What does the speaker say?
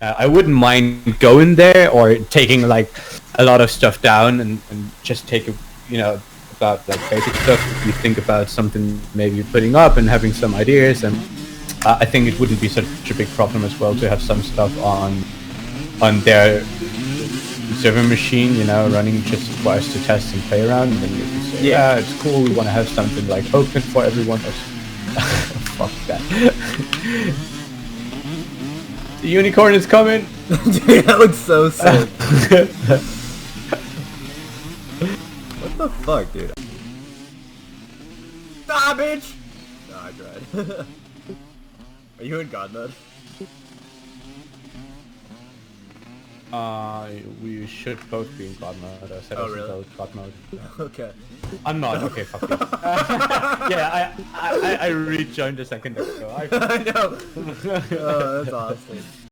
I wouldn't mind going there or taking like a lot of stuff down and just take a, about like basic stuff. If you think about something maybe you're putting up and having some ideas, and I think it wouldn't be such a big problem as well to have some stuff on their server machine, running just for us to test and play around. And then you can say, yeah, it's cool. We want to have something like open for everyone. Fuck that. The unicorn is coming! Dude, that looks so sick. What the fuck, dude? Ah, bitch! Nah, I tried. Are you in God mode? We should both be in God mode. I said I was in God mode. Okay. I'm not. Okay, fuck you. Yeah, I rejoined a second ago. I know. Oh, that's awesome.